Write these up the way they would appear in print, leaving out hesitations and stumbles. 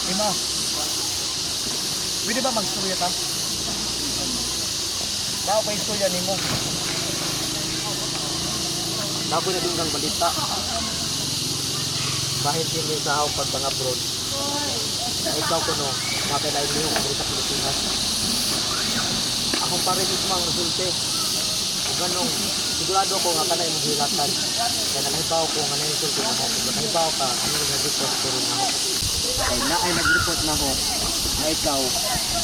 Ima, pwede ba mag-istorya ta? Bao pa istorya ni mo. Ako na din kang balita. Kahit hindi sa ako pag mga abroad. Ikaw ko no, mapelain mo yung sa Pilipinas. Akong parinig mo ang resulte. Kung ganong, sigurado ko nga kanay mong hilatan. Kaya nalahibaw ko nga na-resulte na ako. Kung nalahibaw ka, ano yung nag-report ko rin ako. Ay na ay nag-report na ako na ikaw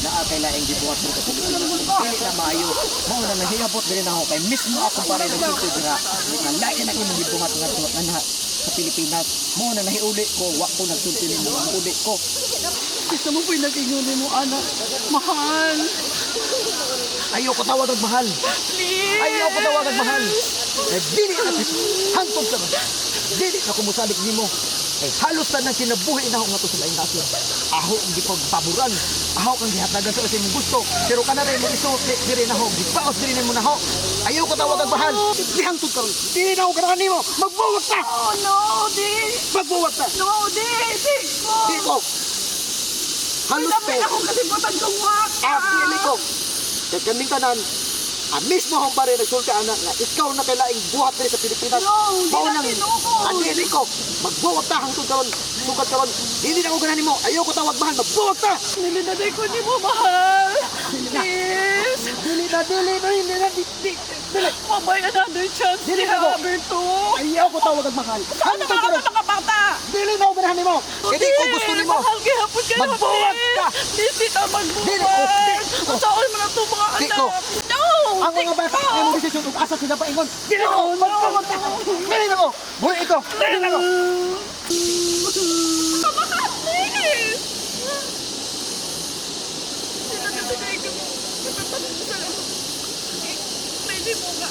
na kay laing gibuhat mo sa Pilipinas. Dili na maayo. Mao na nahiyabot din ako kay mismo ako pare nagsulti dira. Na lain na imong gibuhat nga sa Pilipinas. Mao na nahiuli ko, wa ko nagsulti nimo, uli ko. Gusto mo po'y nag-ingon mo, anak. Mahal. Ayaw ko tawag ang mahal. Please. Ayaw ko tawag ang mahal. Eh, dili na hantod ka. Dili na kumusalik nimo. Eh, halos na nang kinabuhi na ako nga to sa laing nasyon. Ako ang gipagpaboran. Ako ang gihatagan sa kasi mong gusto. Pero ka na rin mo isuot diri na ako. Gipaos diri mo na ako. Ayaw ko tawag ang mahal. Dihantod ka. Dili na ako ganahan nimo. Magbuwag ka. Oh, no, di. Magbuwag ka. No, di. Di ko. Di ko. Halos to. Pinapin ako kasi putang kungwak. Pili ko. Kaya kaming tanan, mismo akong pare nagsulti anak nga ikaw na kailaing buhat rin sa Pilipinas. No, di Mao na nang tinuod. adili ko. Magbuwag ta hangtod karon. Sukat karon. Hindi na ako ganahan nimo. Ayaw ko tawag mahal. Magbuwag ta. Nilinaday ko ni mo, mahal. Please. Dili na. Dili. Mabay another chance Dili ni na ko. Alberto. Ayaw ko tawag ang mahal. Ano Hangtod ka karon. mga bata? Dili na ako ganahan nimo. Hindi ko gusto nimo. Mahal gihapon ka na, Magbuwag please. ka. Please, di ka Dili ko. magbuwag. Masaon mo na ito mga Di anak. ko. No. Ang mga bata ay mo desisyon ug asa sila paingon. Dili ko. Magbuwag ta. Dili na ko. Buhi iko. Dili na ko. Please. Pwede mo nga.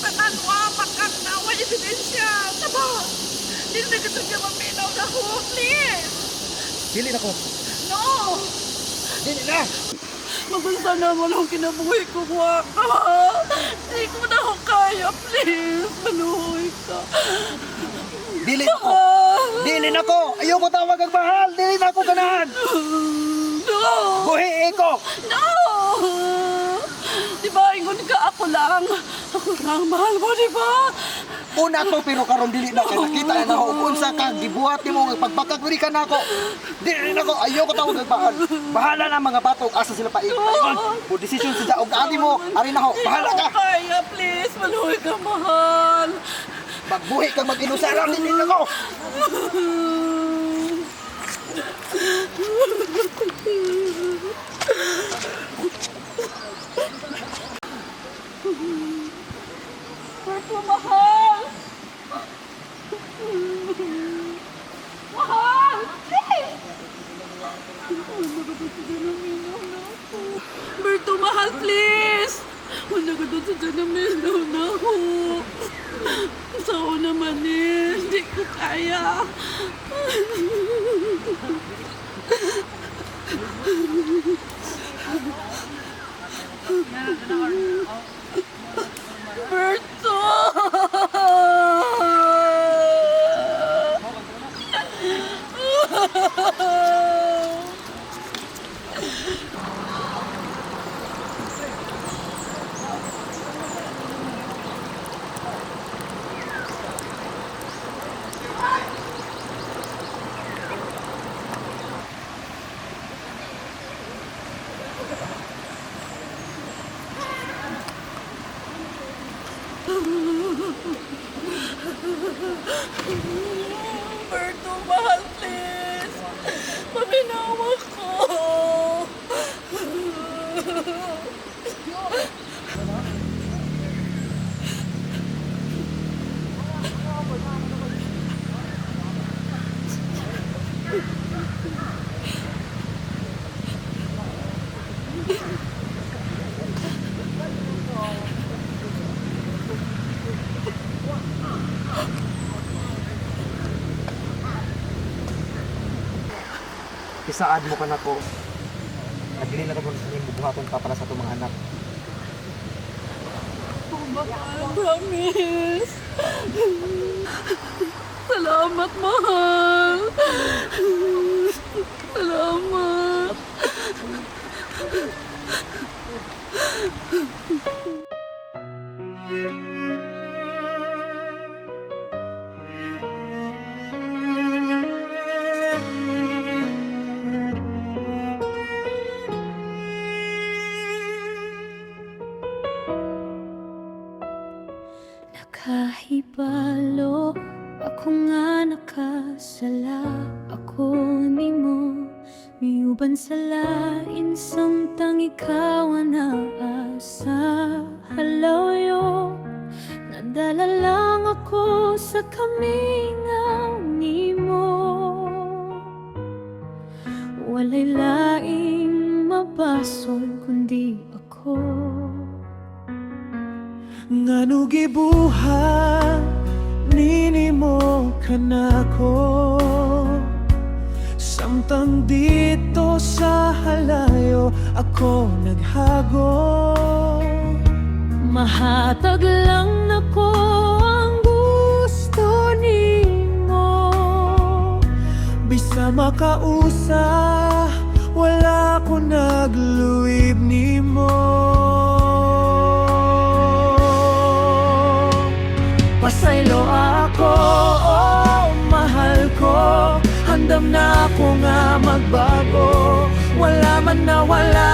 Patanwa, pagkaknawa, ebidensya. Taba. Hindi na gusto niya maminaw na ho. Please. Dili na ko. No. Dili na. Magunsa na mo lang kinabuhi ko, Waka. Hindi ko na ako kaya. Please. Manuhoy ka. Dili na ko. Dili na ko. Ayaw ko tawag ang mahal. Dili na ko ganahan. No. Buhi iko. No! Di ba, ingon ka ako lang. Ako lang, mahal mo, di ba? Una to pero karon dili na kay nakita na ako unsa ka gibuhat nimo nga pagpakag diri ka nako. Dili na ko ayaw ko tawag ang mahal. Bahala na mga batok asa sila paingon. O desisyon sa og adi mo ari na ho. Bahala ka. Kaya, please, maluhay ka, mahal. Magbuhi kang mag-inusara dili na ko. Berto, mahal. Mahal, please. Berto, mahal, please. Wala ka doon sa Janamino na ako. Sao naman eh. Hindi ko kaya. Berto! Berto, mahal, please. Paminawa ko. Isaad mo ka na ko. Nagdili na ka mo sa inyo buhaton pa para sa itong mga anak. Promise. Salamat, mahal. Salamat. Nakahibalo ako nga nakasala ako nimo miuban sa lain samtang ikaw ang naasa halayo nadala lang ako sa kamingaw nimo walay laing mabasol kundi ako ngano gibuhat nini mo kanako samtang dito sa halayo ako naghago mahatag lang nako ang gusto nimo bisa makausa wala ko nagluib nimo pasaylo ako, oh, mahal ko handam na ako nga magbago wala man na wala